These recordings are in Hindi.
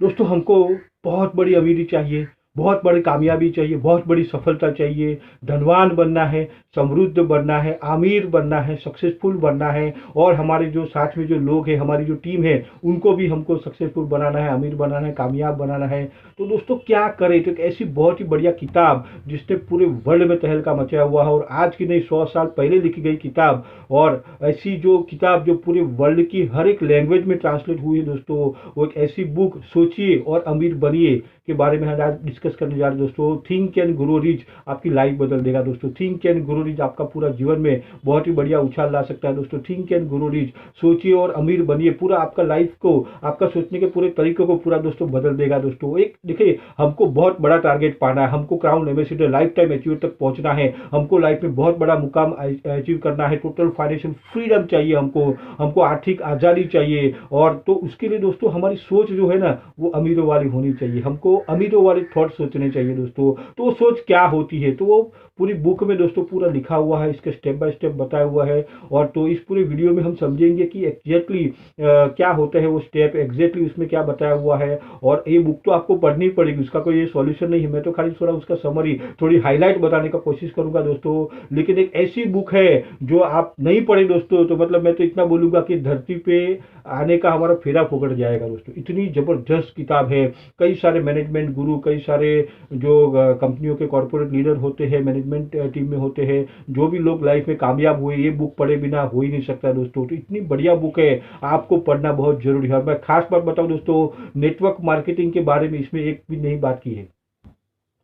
दोस्तों हमको बहुत बड़ी अमीरी चाहिए, बहुत बड़ी कामयाबी चाहिए, बहुत बड़ी सफलता चाहिए, धनवान बनना है, समृद्ध बनना है, अमीर बनना है, सक्सेसफुल बनना है और हमारे जो साथ में जो लोग हैं, हमारी जो टीम है, उनको भी हमको सक्सेसफुल बनाना है, अमीर बनाना है, कामयाब बनाना है। तो दोस्तों क्या करें? तो एक ऐसी बहुत ही बढ़िया किताब जिसने पूरे वर्ल्ड में तहलका मचाया हुआ है और आज की नहीं 100 साल पहले लिखी गई किताब, और ऐसी जो किताब जो पूरे वर्ल्ड की हर एक लैंग्वेज में ट्रांसलेट हुई है दोस्तों, वो एक ऐसी बुक सोचिए और अमीर बनिए के बारे में हम आज डिस्कस करने जा रहे हैं दोस्तों। थिंक एंड ग्रो रिच आपकी लाइफ बदल देगा दोस्तों। थिंक एंड ग्रो रिच आपका पूरा जीवन में बहुत ही बढ़िया उछाल ला सकता है दोस्तों। थिंक एंड ग्रो रिच, सोचिए और अमीर बनिए, पूरा आपका लाइफ को, आपका सोचने के पूरे तरीके को पूरा दोस्तों बदल देगा दोस्तों। एक देखिए, हमको बहुत बड़ा टारगेट पाना है, हमको crown ambassador life time achiever तक पहुंचना है, हमको लाइफ में बहुत बड़ा मुकाम अचीव करना है, टोटल फाइनेंशियल फ्रीडम चाहिए हमको, हमको आर्थिक आज़ादी चाहिए। और तो उसके लिए दोस्तों हमारी सोच जो है ना वो अमीरों वाली होनी चाहिए, हमको अमीरों वाले थॉट सोचने चाहिए दोस्तों। तो वो सोच क्या होती है, तो वो पूरी बुक में दोस्तों पूरा लिखा हुआ है, इसके स्टेप बाय स्टेप बताया हुआ है। और तो इस पूरे वीडियो में हम समझेंगे कि एग्जैक्टली क्या होता है वो स्टेप, एग्जैक्टली उसमें क्या बताया हुआ है। और ये बुक तो आपको पढ़नी पड़ेगी, उसका कोई ये सॉल्यूशन नहीं है, मैं तो खाली थोड़ा उसका समरी, थोड़ी हाईलाइट बताने का कोशिश करूंगा दोस्तों। लेकिन एक ऐसी बुक है जो आप नहीं पढ़े दोस्तों तो मतलब मैं तो इतना बोलूंगा कि धरती पे आने का हमारा फेरा फोकट जाएगा दोस्तों। इतनी जबरदस्त किताब है। कई सारे मैनेजमेंट गुरु, कई सारे जो कंपनियों के कॉर्पोरेट लीडर होते हैं, मैनेजमेंट टीम में होते हैं, जो भी लोग लाइफ में कामयाब हुए, ये बुक पढ़े बिना हो ही नहीं सकता दोस्तों। तो इतनी बढ़िया बुक है, आपको पढ़ना बहुत जरूरी है। और मैं खास बात बताऊं दोस्तों, नेटवर्क मार्केटिंग के बारे में इसमें एक भी नहीं बात की है,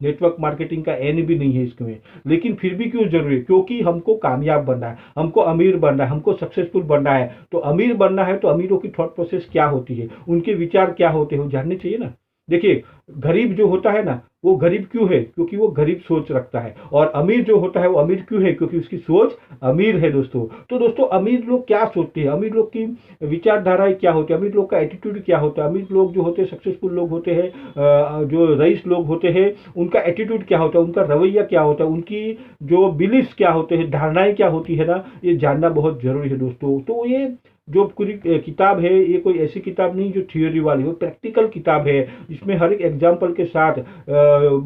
नेटवर्क मार्केटिंग का एन भी नहीं है इसमें। लेकिन फिर भी क्यों जरूरी है? क्योंकि हमको कामयाब बनना है, हमको अमीर बनना है, हमको सक्सेसफुल बनना है। तो अमीर बनना है तो अमीरों की थॉट प्रोसेस क्या होती है, उनके विचार क्या होते हैं, वो जानने चाहिए ना। देखिए, गरीब जो होता है ना वो गरीब क्यों है? क्योंकि वो गरीब सोच रखता है। और अमीर जो होता है वो अमीर क्यों है? क्योंकि उसकी सोच अमीर है दोस्तों। तो दोस्तों अमीर लोग क्या सोचते हैं, अमीर लोग की विचारधाराएं क्या होती है, अमीर लोग का एटीट्यूड क्या होता है, अमीर लोग जो होते हैं, सक्सेसफुल लोग होते हैं, जो रईस लोग होते हैं, उनका एटीट्यूड क्या होता है, उनका रवैया क्या होता है, उनकी जो बिलीफ्स क्या होते हैं, धारणाएं क्या होती है ना, ये जानना बहुत जरूरी है दोस्तों। तो ये जो पूरी किताब है ये कोई ऐसी किताब नहीं जो थियोरी वाली हो, प्रैक्टिकल किताब है। इसमें हर एक एग्जाम्पल के साथ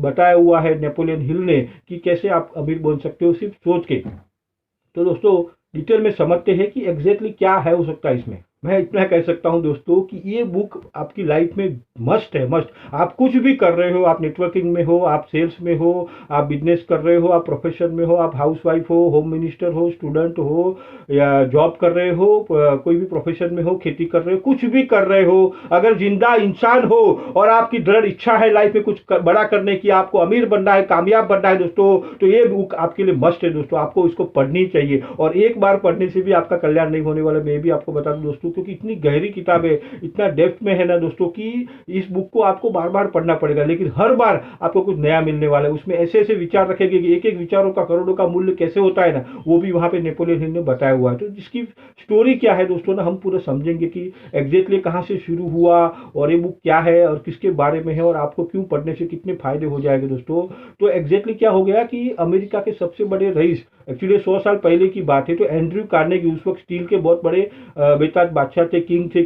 बताया हुआ है नेपोलियन हिल ने कि कैसे आप अमीर बन सकते हो सिर्फ सोच के। तो दोस्तों डिटेल में समझते हैं कि एग्जैक्टली क्या है हो सकता है इसमें। मैं इतना कह सकता हूं दोस्तों कि ये बुक आपकी लाइफ में मस्ट है, मस्ट। आप कुछ भी कर रहे हो, आप नेटवर्किंग में हो, आप सेल्स में हो, आप बिजनेस कर रहे हो, आप प्रोफेशन में हो, आप हाउसवाइफ हो, होम मिनिस्टर हो, स्टूडेंट हो, या जॉब कर रहे हो, कोई भी प्रोफेशन में हो, खेती कर रहे हो, कुछ भी कर रहे हो, अगर जिंदा इंसान हो और आपकी दृढ़ इच्छा है लाइफ में कुछ बड़ा करने की, आपको अमीर बनना है, कामयाब बनना है दोस्तों, तो ये बुक आपके लिए मस्ट है दोस्तों। आपको इसको पढ़नी चाहिए और एक बार पढ़ने से भी आपका कल्याण नहीं होने वाला, मैं भी आपको बता दूं दोस्तों, क्योंकि इतनी गहरी किताब है, इतना डेप्थ में है ना दोस्तों कि इस बुक को आपको बार बार पढ़ना पड़ेगा, लेकिन हर बार आपको कुछ नया मिलने वाला है। उसमें ऐसे ऐसे विचार रखेंगे कि एक एक विचारों का करोड़ों का मूल्य कैसे होता है ना, वो भी वहां पे नेपोलियन हिल ने बताया हुआ है। तो जिसकी स्टोरी क्या है दोस्तों ना, हम पूरा समझेंगे कि एग्जैक्टली कहां से शुरू हुआ और ये बुक क्या है और किसके बारे में है और आपको क्यों पढ़ने से कितने फायदे हो जाएंगे दोस्तों। तो एग्जैक्टली क्या हो गया कि अमेरिका के सबसे बड़े रईस, एक्चुअली 100 साल पहले की बात है, तो एंड्रयू कार्नेगी उस वक्त स्टील के बहुत बड़े बेताज बादशाह थे, किंग थे,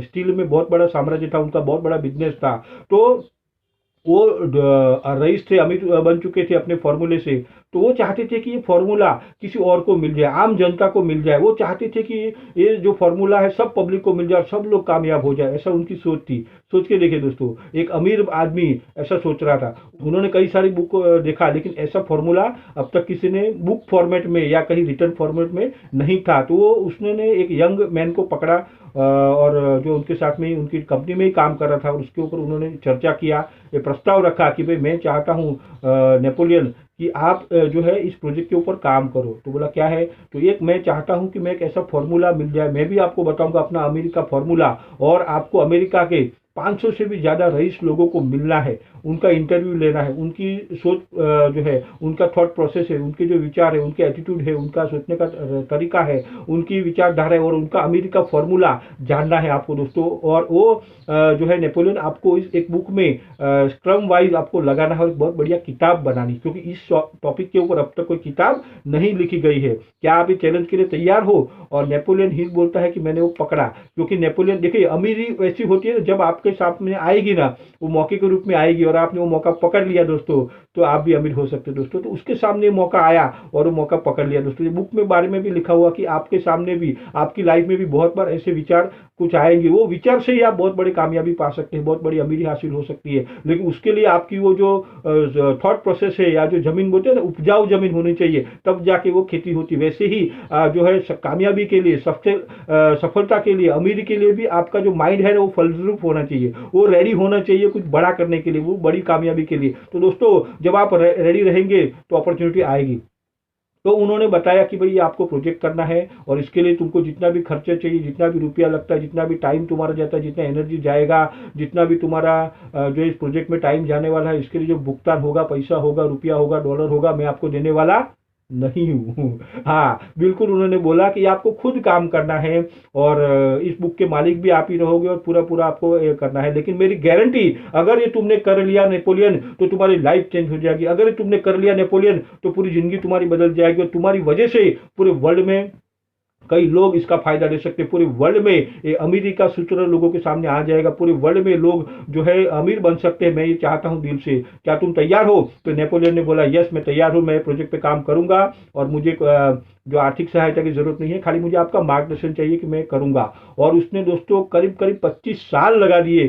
स्टील में बहुत बड़ा साम्राज्य था, उनका बहुत बड़ा बिजनेस था। तो वो रईस थे, अमीर बन चुके थे अपने फॉर्मूले से। तो वो चाहते थे कि ये फॉर्मूला किसी और को मिल जाए, आम जनता को मिल जाए। वो चाहते थे कि ये जो फॉर्मूला है सब पब्लिक को मिल जाए और सब लोग कामयाब हो जाए, ऐसा उनकी सोच थी। सोच के देखिए दोस्तों, एक अमीर आदमी ऐसा सोच रहा था। उन्होंने कई सारी बुक देखा, लेकिन ऐसा फॉर्मूला अब तक किसी ने बुक फॉर्मेट में या कहीं रिटर्न फॉर्मेट में नहीं था। तो वो उसने एक यंग मैन को पकड़ा और जो उनके साथ में उनकी कंपनी में ही काम कर रहा था, और उसके ऊपर उन्होंने चर्चा किया, ये प्रस्ताव रखा कि भाई मैं चाहता हूँ नेपोलियन कि आप जो है इस प्रोजेक्ट के ऊपर काम करो। तो बोला क्या है? तो एक मैं चाहता हूं कि मैं एक ऐसा फॉर्मूला मिल जाए, मैं भी आपको बताऊंगा अपना अमेरिका फॉर्मूला, और आपको अमेरिका के 500 से भी ज्यादा रईस लोगों को मिलना है, उनका इंटरव्यू लेना है, उनकी सोच जो है, उनका थॉट प्रोसेस है, उनके जो विचार है, उनके एटीट्यूड है, उनका सोचने का तरीका है, उनकी विचारधारा है, और उनका अमेरिका फॉर्मूला जानना है आपको दोस्तों। और वो जो है नेपोलियन आपको इस एक बुक में क्रम वाइज आपको लगाना है और एक बहुत बढ़िया किताब बनानी, क्योंकि इस टॉपिक के ऊपर अब तक कोई किताब नहीं लिखी गई है। क्या आप इस चैलेंज के लिए तैयार हो? और नेपोलियन हिल बोलता है कि मैंने वो पकड़ा, क्योंकि नेपोलियन देखिए, अमीरी वैसी होती है जब आपके आपके सामने आएगी ना, वो मौके के रूप में आएगी और आपने वो मौका पकड़ लिया दोस्तों, तो आप भी अमीर हो सकते हैं दोस्तों। तो उसके सामने मौका आया और वो मौका पकड़ लिया दोस्तों। ये बुक में बारे में भी लिखा हुआ कि आपके सामने भी, आपकी लाइफ में भी बहुत बार ऐसे विचार कुछ आएंगे, वो विचार से ही आप बहुत बड़ी कामयाबी पा सकते हैं, बहुत बड़ी अमीरी हासिल हो सकती है। लेकिन उसके लिए आपकी वो जो थॉट प्रोसेस है, या जो जमीन बोलते हैं ना, उपजाऊ जमीन होनी चाहिए, तब जाके वो खेती होती है। वैसे ही जो है कामयाबी के लिए, सबसे सफलता के लिए, अमीरी के लिए भी आपका जो माइंड है ना, वो फलस्वरूप होना चाहिए, वो रेडी होना चाहिए कुछ बड़ा करने के लिए, वो बड़ी कामयाबी के लिए। तो दोस्तों, जब आप रेडी रहेंगे तो अपॉर्चुनिटी आएगी। तो उन्होंने बताया कि भाई ये आपको प्रोजेक्ट करना है और इसके लिए तुमको जितना भी खर्चा चाहिए, जितना भी रुपया लगता है, जितना भी टाइम तुम्हारा जाता है, जितना एनर्जी जाएगा, जितना भी तुम्हारा जो इस प्रोजेक्ट में टाइम जाने वाला है, इसके लिए जो भुगतान होगा, पैसा होगा, रुपया होगा, डॉलर होगा, मैं आपको देने वाला नहीं हूँ। हाँ, बिल्कुल उन्होंने बोला कि आपको खुद काम करना है और इस बुक के मालिक भी आप ही रहोगे और पूरा पूरा आपको ये करना है। लेकिन मेरी गारंटी, अगर ये तुमने कर लिया नेपोलियन, तो तुम्हारी लाइफ चेंज हो जाएगी। अगर ये तुमने कर लिया नेपोलियन, तो पूरी जिंदगी तुम्हारी बदल जाएगी और तुम्हारी वजह से पूरे वर्ल्ड में कई लोग इसका फायदा ले सकते हैं। पूरे वर्ल्ड में ये अमीरी का सूत्र लोगों के सामने आ जाएगा। पूरे वर्ल्ड में लोग जो है अमीर बन सकते हैं। मैं ये चाहता हूं दिल से। क्या तुम तैयार हो? तो नेपोलियन ने बोला, यस मैं तैयार हूं, मैं प्रोजेक्ट पे काम करूंगा और मुझे जो आर्थिक सहायता की जरूरत नहीं है, खाली मुझे आपका मार्गदर्शन चाहिए कि मैं करूंगा। और उसने दोस्तों करीब करीब 25 साल लगा दिए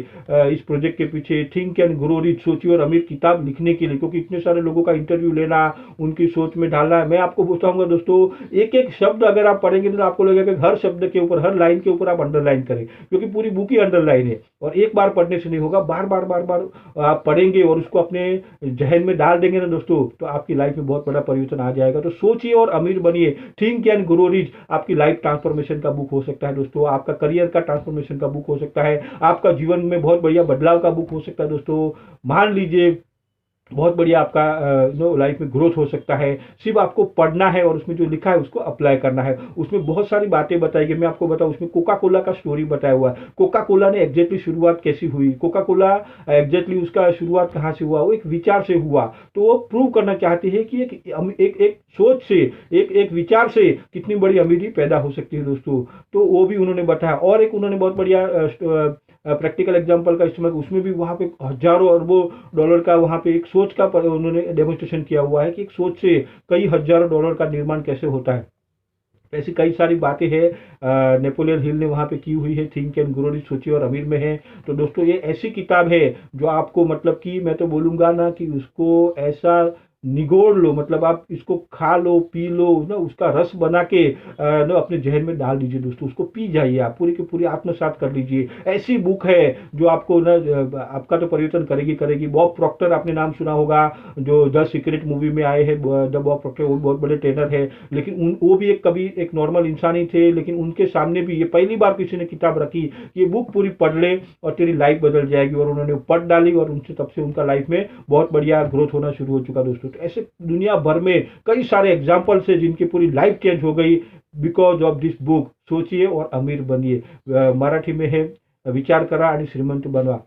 इस प्रोजेक्ट के पीछे, थिंक एंड ग्रो रिच, सोचिए और अमीर किताब लिखने के लिए, क्योंकि इतने सारे लोगों का इंटरव्यू लेना, उनकी सोच में डालना। मैं आपको बताऊंगा दोस्तों, एक एक शब्द अगर आप पढ़ेंगे तो आपको लगेगा कि हर शब्द के ऊपर, हर लाइन के ऊपर आप अंडरलाइन करें, क्योंकि पूरी बुक ही अंडरलाइन है। और एक बार पढ़ने से नहीं होगा, बार बार बार बार आप पढ़ेंगे और उसको अपने जहन में डाल देंगे ना दोस्तों, तो आपकी लाइफ में बहुत बड़ा परिवर्तन आ जाएगा। तो सोचिए और अमीर बनिए। थिंक एंड ग्रो रिच आपकी लाइफ ट्रांसफॉर्मेशन का बुक हो सकता है दोस्तों, आपका करियर का ट्रांसफॉर्मेशन का बुक हो सकता है, आपका जीवन में बहुत बढ़िया बदलाव का बुक हो सकता है दोस्तों। मान लीजिए बहुत बढ़िया आपका लाइफ में ग्रोथ हो सकता है। सिर्फ आपको पढ़ना है और उसमें जो लिखा है उसको अप्लाई करना है। उसमें बहुत सारी बातें बताई गई। मैं आपको बताऊं, उसमें कोका कोला का स्टोरी बताया हुआ है। कोका कोला ने एग्जैक्टली शुरुआत कैसी हुई, कोका कोला एग्जैक्टली उसका शुरुआत कहाँ से हुआ, वो एक विचार से हुआ। तो वो प्रूव करना चाहते हैं कि एक सोच से, एक विचार से कितनी बड़ी अमीरी पैदा हो सकती है दोस्तों। तो वो भी उन्होंने बताया। और एक उन्होंने बहुत बढ़िया प्रैक्टिकल एग्जाम्पल का इस्तेमाल, उसमें भी वहाँ पे हजारों अरबों डॉलर का वहाँ पे एक सोच का उन्होंने डेमोन्स्ट्रेशन किया हुआ है कि एक सोच से कई हजारों डॉलर का निर्माण कैसे होता है। ऐसी कई सारी बातें हैं नेपोलियन हिल ने वहाँ पे की हुई है। थिंक एंड ग्रो रिच, सोचिए और अमीर में है। तो दोस्तों ये ऐसी किताब है जो आपको, मतलब कि मैं तो बोलूँगा ना कि उसको ऐसा निगोड़ लो, मतलब आप इसको खा लो, पी लो ना, उसका रस बना के ना अपने जहन में डाल दीजिए दोस्तों, उसको पी जाइए, आप पूरी की पूरी आत्मसात कर लीजिए। ऐसी बुक है जो आपको ना आपका तो परिवर्तन करेगी करेगी। बॉब प्रॉक्टर आपने नाम सुना होगा, जो द सीक्रेट मूवी में आए हैं। द बॉब प्रॉक्टर वो बहुत बड़े ट्रेनर है, लेकिन वो भी कभी एक नॉर्मल इंसान ही थे, लेकिन उनके सामने भी ये पहली बार किसी ने किताब रखी, ये बुक पूरी पढ़ ले और तेरी लाइफ बदल जाएगी। और उन्होंने पढ़ डाली और उनसे तब से उनका लाइफ में बहुत बढ़िया ग्रोथ होना शुरू हो चुका दोस्तों। तो ऐसे दुनिया भर में कई सारे एग्जाम्पल्स है जिनकी पूरी लाइफ चेंज हो गई बिकॉज ऑफ दिस बुक। सोचिए और अमीर बनिए। मराठी में है, विचार करा आणि श्रीमंत बनवा,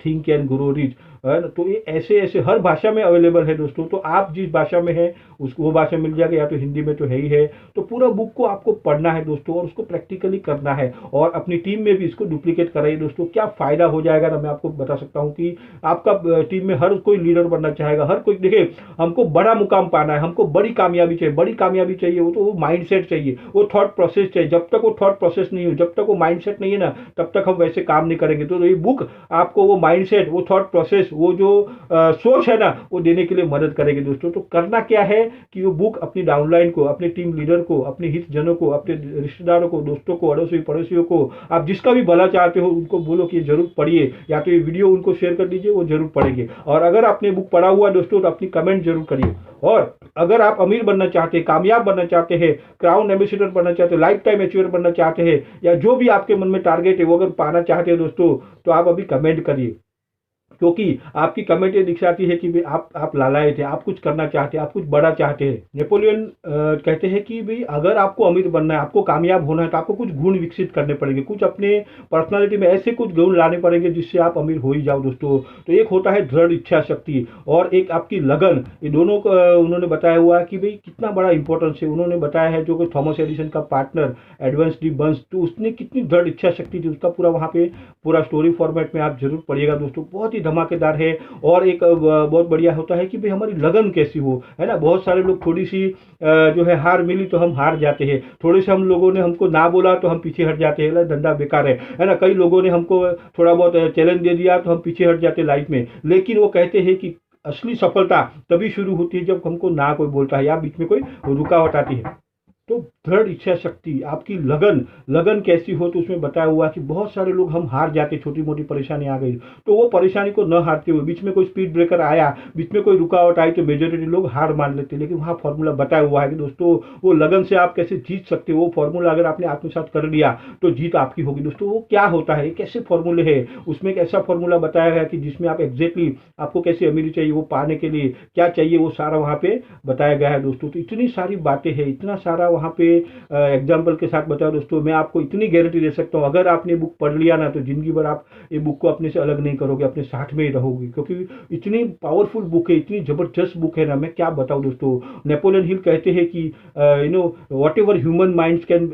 थिंक एंड ग्रो रिच। तो ये ऐसे ऐसे हर भाषा में अवेलेबल है दोस्तों। तो आप जिस भाषा में है उसको वो भाषा मिल जाएगा, या तो हिंदी में तो है ही है। तो पूरा बुक को आपको पढ़ना है दोस्तों और उसको प्रैक्टिकली करना है और अपनी टीम में भी इसको डुप्लीकेट कराइए दोस्तों। क्या फायदा हो जाएगा ना, मैं आपको बता सकता हूँ कि आपका टीम में हर कोई लीडर बनना चाहेगा, हर कोई। देखिए, हमको बड़ा मुकाम पाना है, हमको बड़ी कामयाबी चाहिए। बड़ी कामयाबी चाहिए वो तो वो माइंडसेट चाहिए, वो थॉट प्रोसेस चाहिए। जब तक वो थॉट प्रोसेस नहीं हो, जब तक वो माइंडसेट नहीं है ना, तब तक हम वैसे काम नहीं करेंगे। तो ये बुक आपको वो माइंडसेट, वो थॉट प्रोसेस, वो जो सोच है ना, वो देने के लिए मदद करेगी दोस्तों। तो करना क्या है कि वो बुक अपनी डाउनलाइन को, अपने टीम लीडर को, अपने हित जनों को, अपने रिश्तेदारों को, दोस्तों को, अड़ोसी पड़ोसियों को, आप जिसका भी भला चाहते हो उनको बोलो कि जरूर पढ़िए, या तो ये वीडियो उनको शेयर कर दीजिए, वो जरूर पढ़ेंगे। और अगर आपने बुक पढ़ा हुआ दोस्तों तो अपनी कमेंट जरूर करिए। और अगर आप अमीर बनना चाहते हैं, कामयाब बनना चाहते हैं, क्राउन एम्बेसडर बनना चाहते हैं, लाइफ टाइम अचीवर बनना चाहते हैं, या जो भी आपके मन में टारगेट है वो अगर पाना चाहते हैं दोस्तों, तो आप अभी कमेंट करिए। क्योंकि आपकी कमेंट ये दिखाती है कि भाई आप लालाए थे, आप कुछ करना चाहते हैं, आप कुछ बड़ा चाहते हैं। नेपोलियन कहते हैं कि भाई अगर आपको अमीर बनना है, आपको कामयाब होना है, तो आपको कुछ गुण विकसित करने पड़ेंगे, कुछ अपने पर्सनालिटी में ऐसे कुछ गुण लाने पड़ेंगे जिससे आप अमीर हो ही जाओ दोस्तों। तो एक होता है दृढ़ इच्छा शक्ति और एक आपकी लगन। ये दोनों को उन्होंने बताया हुआ है कि भाई कितना बड़ा इंपॉर्टेंस है। उन्होंने बताया है जो कि थॉमस एडिसन का पार्टनर एडवांस डी बंस, तो उसने कितनी दृढ़ इच्छा शक्ति थी, उसका पूरा वहाँ पे पूरा स्टोरी फॉर्मेट में आप जरूर पढ़िएगा दोस्तों, बहुत ही धमाकेदार है। और एक बहुत बढ़िया होता है कि भाई हमारी लगन कैसी हो, है ना। बहुत सारे लोग थोड़ी सी जो है हार मिली तो हम हार जाते हैं, थोड़े से हम लोगों ने हमको ना बोला तो हम पीछे हट जाते हैं, धंधा बेकार है ना। कई लोगों ने हमको थोड़ा बहुत चैलेंज दे दिया तो हम पीछे हट जाते हैं लाइफ में। लेकिन वो कहते हैं कि असली सफलता तभी शुरू होती है जब हमको ना कोई बोलता है या बीच में कोई रुकावट आती है। तो दृढ़ इच्छा शक्ति, आपकी लगन, लगन कैसी हो, तो उसमें बताया हुआ कि बहुत सारे लोग हम हार जाते, छोटी मोटी परेशानी आ गई तो वो परेशानी को न हारते हुए, बीच में कोई स्पीड ब्रेकर आया, बीच में कोई रुकावट आई तो मेजोरिटी लोग हार मान लेते। लेकिन वहाँ फॉर्मूला बताया हुआ है कि दोस्तों वो लगन से आप कैसे जीत सकते हो। वो फॉर्मूला अगर आपने आत्मसात कर लिया तो जीत आपकी होगी दोस्तों। वो क्या होता है, कैसे फॉर्मूले है, उसमें एक ऐसा फॉर्मूला बताया है कि जिसमें आप एग्जैक्टली आपको कैसे अमीरी चाहिए, वो पाने के लिए क्या चाहिए, वो सारा वहाँ पे बताया गया है दोस्तों। तो इतनी सारी बातें हैं, इतना सारा वहाँ पे एग्जाम्पल के साथ बताओ दोस्तों। मैं आपको इतनी गारंटी दे सकता हूँ, अगर आपने बुक पढ़ लिया ना तो जिंदगी भर आप ये बुक को अपने से अलग नहीं करोगे, अपने साथ में ही रहोगे, क्योंकि इतनी पावरफुल बुक है, इतनी जबरदस्त बुक है ना, मैं क्या बताऊँ दोस्तों। नेपोलियन हिल कहते हैं कि what ever human mind can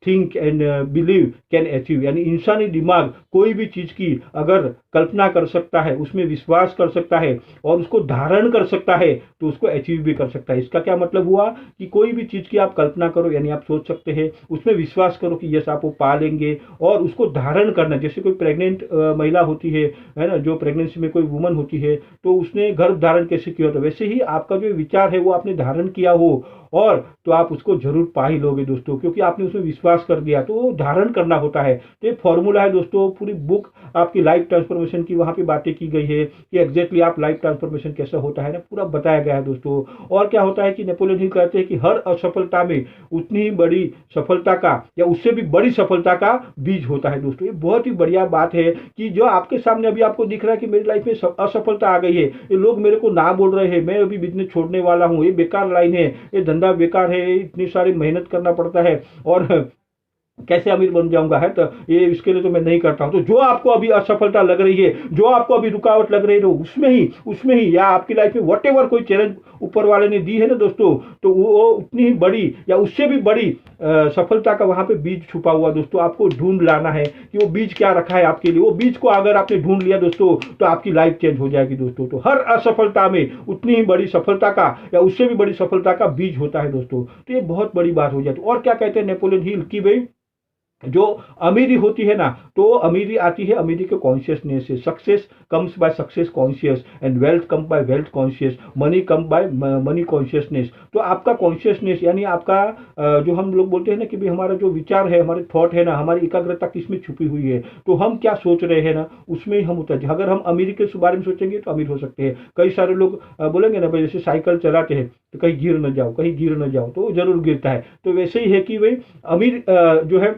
think and believe can achieve, यानी इंसानी दिमाग कोई भी चीज की अगर कल्पना कर सकता है, उसमें विश्वास कर सकता है और उसको धारण कर सकता है तो उसको अचीव भी कर सकता है। इसका क्या मतलब हुआ कि कोई भी चीज की आप कल्पना करो, यानी आप सोच सकते हैं, उसमें विश्वास करो कि यस आप वो पा लेंगे, और उसको धारण करना। जैसे कोई प्रेग्नेंट महिला होती है ना, जो प्रेगनेंसी में कोई वुमन होती है तो उसने गर्भ धारण कैसे किया, तो वैसे ही आपका जो विचार है वो आपने धारण किया हो और तो आप उसको जरूर पा ही लोगे दोस्तों, क्योंकि आपने उसमें विश्वास कर दिया। तो वो धारण करना होता है। तो ये फॉर्मूला है दोस्तों। पूरी बुक आपकी लाइफ ट्रांसफॉर्मेशन की वहां पे बातें की गई है कि एग्जैक्टली आप लाइफ ट्रांसफॉर्मेशन कैसा होता है ना, पूरा बताया गया है दोस्तों। और क्या होता है कि नेपोलियन हिल कहते हैं कि हर असफलता में उतनी ही बड़ी सफलता का या उससे भी बड़ी सफलता का बीज होता है दोस्तों। ये बहुत ही बढ़िया बात है कि जो आपके सामने अभी आपको दिख रहा है कि मेरी लाइफ में असफलता आ गई है, ये लोग मेरे को ना बोल रहे हैं, मैं अभी बिजनेस छोड़ने वाला हूँ, ये बेकार लाइन है, ये धंधा बेकार है, इतनी सारी मेहनत करना पड़ता है और कैसे अमीर बन जाऊंगा, है तो ये इसके लिए तो मैं नहीं करता हूं। तो जो आपको अभी असफलता लग रही है, जो आपको अभी रुकावट लग रही है, उसमें ही या आपकी लाइफ में वट एवर कोई चैलेंज ऊपर वाले ने दी है ना दोस्तों, तो वो उतनी ही बड़ी या उससे भी बड़ी सफलता का वहां पे बीज छुपा हुआ दोस्तों। आपको ढूंढ लाना है कि वो बीज क्या रखा है आपके लिए। वो बीज को अगर आपने ढूंढ लिया दोस्तों तो आपकी लाइफ चेंज हो जाएगी दोस्तों। तो हर असफलता में उतनी ही बड़ी सफलता का या उससे भी बड़ी सफलता का बीज होता है दोस्तों। तो ये बहुत बड़ी बात हो जाती है। और क्या कहते हैं नेपोलियन हिल की भाई जो अमीरी होती है ना, तो अमीरी आती है अमीरी के कॉन्शियसनेस से। Success comes by success conscious and wealth come by wealth conscious, money come by money consciousness. तो आपका कॉन्शियसनेस यानी आपका जो हम लोग बोलते हैं ना कि भाई हमारा जो विचार है, हमारे थॉट है ना, हमारी एकाग्रता किसमें छुपी हुई है, तो हम क्या सोच रहे हैं ना, उसमें ही हम उतर जाए। अगर हम अमीरी के बारे में सोचेंगे तो अमीर हो सकते हैं। कई सारे लोग बोलेंगे ना भाई जैसे साइकिल चलाते हैं तो कहीं गिर न जाओ, कहीं गिर न जाओ, तो जरूर गिरता है। तो वैसे ही है कि भाई अमीर जो है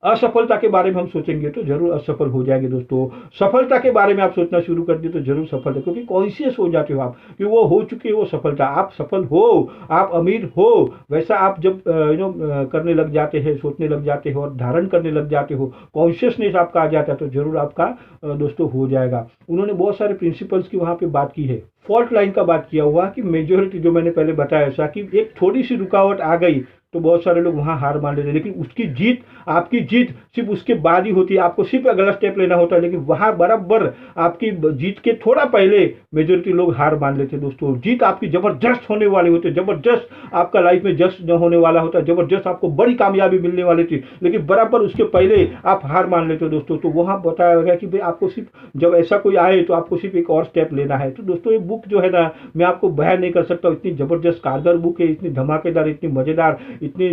असफलता के बारे में हम सोचेंगे तो जरूर असफल हो जाएंगे दोस्तों। सफलता के बारे में आप सोचना शुरू कर दिए तो जरूर सफल है, क्योंकि कॉन्शियस हो जाते हो आप कि वो हो चुकी है वो सफलता, आप सफल हो, आप अमीर हो। वैसा आप जब करने लग जाते हैं, सोचने लग जाते हो और धारण करने लग जाते हो, कॉन्शियसनेस आपका आ जाता है, तो जरूर आपका दोस्तों हो जाएगा। उन्होंने बहुत सारे प्रिंसिपल्स की वहाँ पे बात की है। फॉल्ट लाइन का बात किया हुआ कि मेजोरिटी जो मैंने पहले बताया ऐसा कि एक थोड़ी सी रुकावट आ गई तो बहुत सारे लोग वहां हार मान लेते हैं, लेकिन उसकी जीत, आपकी जीत सिर्फ उसके बाद ही होती है। आपको सिर्फ अगला स्टेप लेना होता है, लेकिन वहां बराबर आपकी जीत के थोड़ा पहले मेजोरिटी लोग हार मान लेते हैं दोस्तों। जीत आपकी जबरदस्त होने वाली होती है, जबरदस्त आपका लाइफ में जस्ट न होने वाला होता है, जबरदस्त आपको बड़ी कामयाबी मिलने वाली थी, लेकिन बराबर उसके पहले आप हार मान लेते हो दोस्तों। तो वहां बताया गया कि भाई आपको सिर्फ जब ऐसा कोई आए तो आपको सिर्फ एक और स्टेप लेना है। तो दोस्तों ये बुक जो है ना, मैं आपको बयान नहीं कर सकता, इतनी जबरदस्त कारगर बुक है, इतनी धमाकेदार, इतनी मजेदार, इतने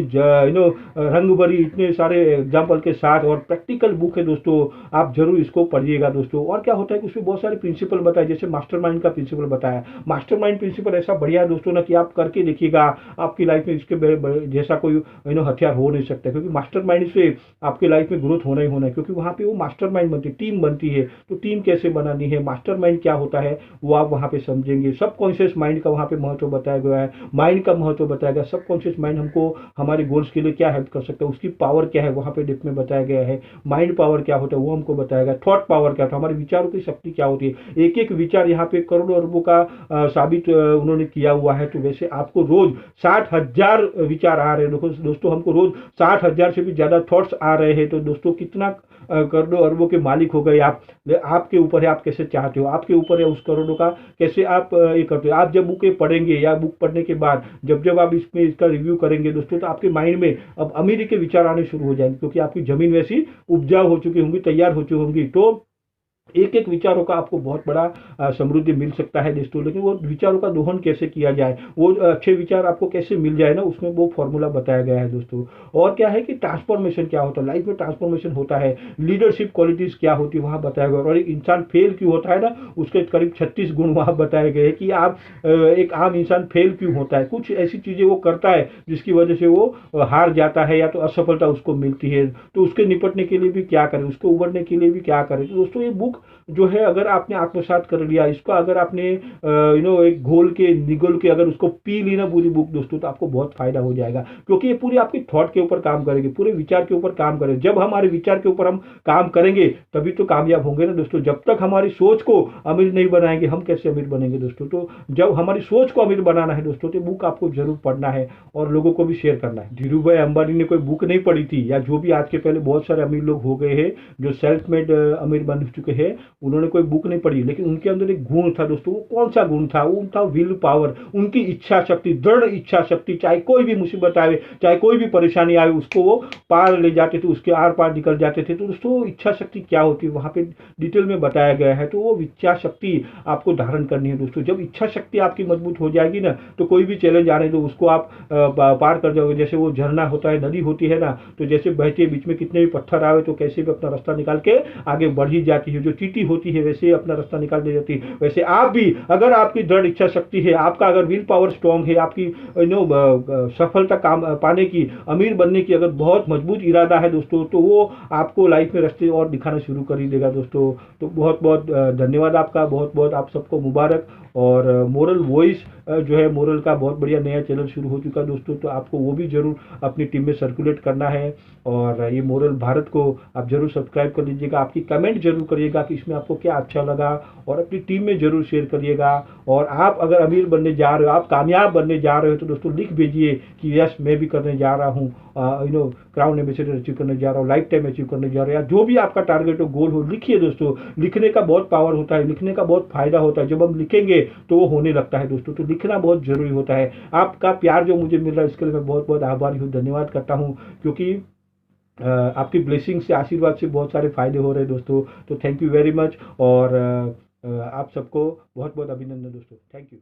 रंग भरी इतने सारे एग्जाम्पल के साथ और प्रैक्टिकल बुक है दोस्तों। आप जरूर इसको पढ़िएगा दोस्तों। और क्या होता है कि उसमें बहुत सारे प्रिंसिपल बताए, जैसे मास्टरमाइंड का प्रिंसिपल बताया। मास्टरमाइंड प्रिंसिपल ऐसा बढ़िया है दोस्तों ना कि आप करके देखिएगा, आपकी लाइफ में इसके जैसा कोई हथियार हो नहीं सकता, क्योंकि मास्टरमाइंड से आपकी लाइफ में ग्रोथ होना ही होना है, क्योंकि वहाँ पे वो मास्टरमाइंड बनती है, टीम बनती है। तो टीम कैसे बनानी है, मास्टरमाइंड क्या होता है, वो आप वहाँ पे समझेंगे। सबकॉन्शियस माइंड का वहाँ पे महत्व बताया गया है, माइंड का महत्व बताया गया। सबकॉन्शियस माइंड हमको हमारे गोल्स के लिए क्या हेल्प कर सकता है, उसकी पावर क्या है, वहाँ पे डिप में बताया गया है। माइंड पावर क्या होता है वो हमको बताया गया। थॉट पावर क्या होता है, हमारे विचारों की शक्ति क्या होती है। एक एक विचार यहाँ पे करोड़ों अरबों का साबित उन्होंने किया हुआ है। तो वैसे आपको रोज 60,000 विचार आ रहे हैं दोस्तों, हमको रोज 60,000 से भी ज्यादा थॉट्स आ रहे हैं। तो दोस्तों कितना करोड़ों अरबों के मालिक हो गए आप। आपके ऊपर है, आप कैसे चाहते हो, आपके ऊपर है उस करोड़ों का कैसे आप ये करते हो। आप जब बुकें पढ़ेंगे या बुक पढ़ने के बाद जब जब आप इसमें इसका रिव्यू करेंगे दोस्तों, तो आपके माइंड में अब अमीरी के विचार आने शुरू हो जाएंगे, क्योंकि आपकी जमीन वैसी उपजाऊ हो चुकी होंगी, तैयार हो चुकी होंगी। तो एक एक विचारों का आपको बहुत बड़ा समृद्धि मिल सकता है दोस्तों। लेकिन वो विचारों का दोहन कैसे किया जाए, वो अच्छे विचार आपको कैसे मिल जाए ना, उसमें वो फॉर्मूला बताया गया है दोस्तों। और क्या है कि ट्रांसफॉर्मेशन क्या होता है, लाइफ में ट्रांसफॉर्मेशन होता है, लीडरशिप क्वालिटीज क्या होती है वहाँ बताया गया। और एक इंसान फेल क्यों होता है ना, उसके करीब 36 गुण वहाँ बताए गए कि आप एक आम इंसान फेल क्यों होता है। कुछ ऐसी चीजें वो करता है जिसकी वजह से वो हार जाता है या तो असफलता उसको मिलती है। तो उसके निपटने के लिए भी क्या करें, उसको उबरने के लिए भी क्या करें। तो दोस्तों ये बुक जो है अगर आपने आत्मसात कर लिया इसको, अगर आपने एक घोल के निगल के अगर उसको पी ली ना पूरी बुक दोस्तों, तो आपको बहुत फायदा हो जाएगा। क्योंकि ये पूरी आपकी थॉट के ऊपर काम करेगी, पूरे विचार के ऊपर काम करेगी। जब हमारे विचार के ऊपर हम काम करेंगे तभी तो कामयाब होंगे ना दोस्तों। जब तक हमारी सोच को अमीर नहीं बनाएंगे, हम कैसे अमीर बनेंगे दोस्तों। तो जब हमारी सोच को अमीर बनाना है दोस्तों, तो बुक आपको जरूर पढ़ना है और लोगों को भी शेयर करना है। धीरू भाई अंबानी ने कोई बुक नहीं पढ़ी थी, या जो भी आज के पहले बहुत सारे अमीर लोग हो गए हैं जो सेल्फ मेड अमीर बन चुके हैं, उन्होंने कोई बुक नहीं पढ़ी, लेकिन उनके अंदर एक गुण था दोस्तों। वो कौन सा गुण था, वो था विल पावर, उनकी इच्छा शक्ति, दृढ़ इच्छा शक्ति। चाहे कोई भी मुसीबत आए, चाहे कोई भी परेशानी आए, उसको वो पार ले जाते थे, उसके आर पार निकल जाते थे। तो दोस्तों इच्छा शक्ति क्या होती है वहां पे डिटेल में बताया गया है। तो वो इच्छा शक्ति आपको धारण करनी है दोस्तों। जब इच्छा शक्ति आपकी मजबूत हो जाएगी ना, तो कोई भी चैलेंज आ रहे तो उसको आप पार कर जाओगे। जैसे वो झरना होता है, नदी होती है ना, तो जैसे बहती है, बीच में कितने भी पत्थर आए तो कैसे भी अपना रास्ता निकाल के आगे बढ़ ही जाती है। जो चींटी होती है वैसे अपना रास्ता निकाल दे जाती है। वैसे आप भी, अगर आपकी दृढ़ इच्छा शक्ति है, आपका अगर विल पावर स्ट्रांग है, आपकी सफलता काम पाने की, अमीर बनने की अगर बहुत मजबूत इरादा है दोस्तों, तो वो आपको लाइफ में रास्ते और दिखाना शुरू कर ही देगा दोस्तों। तो बहुत बहुत धन्यवाद आपका, बहुत बहुत आप सबको मुबारक। और मोरल वॉइस जो है, मोरल का बहुत बढ़िया नया चैनल शुरू हो चुका है दोस्तों, तो आपको वो भी जरूर अपनी टीम में सर्कुलेट करना है। और ये मोरल भारत को आप जरूर सब्सक्राइब कर लीजिएगा, आपकी कमेंट जरूर करिएगा कि इसमें आपको क्या अच्छा लगा, और अपनी टीम में जरूर शेयर करिएगा। और आप अगर अमीर बनने जा रहे हो, आप कामयाब बनने जा रहे हो, तो दोस्तों लिख भेजिए कि यस मैं भी करने जा रहा हूँ, क्राउन एम्बेसडर अचीव करने जा रहा हूँ, लाइफ टाइम अचीव करने जा रहा हूँ, या जो भी आपका टारगेट हो, गोल हो, लिखिए दोस्तों। लिखने का बहुत पावर होता है, लिखने का बहुत फायदा होता है। जब हम लिखेंगे तो वो होने लगता है दोस्तों। तो लिखना बहुत जरूरी होता है। आपका प्यार जो मुझे मिल रहा है इसके लिए मैं बहुत बहुत आभारी हूँ, धन्यवाद करता हूँ। क्योंकि आपकी ब्लेसिंग से, आशीर्वाद से बहुत सारे फायदे हो रहे हैं दोस्तों। तो थैंक यू वेरी मच। और आप सबको बहुत बहुत अभिनंदन दोस्तों, थैंक यू।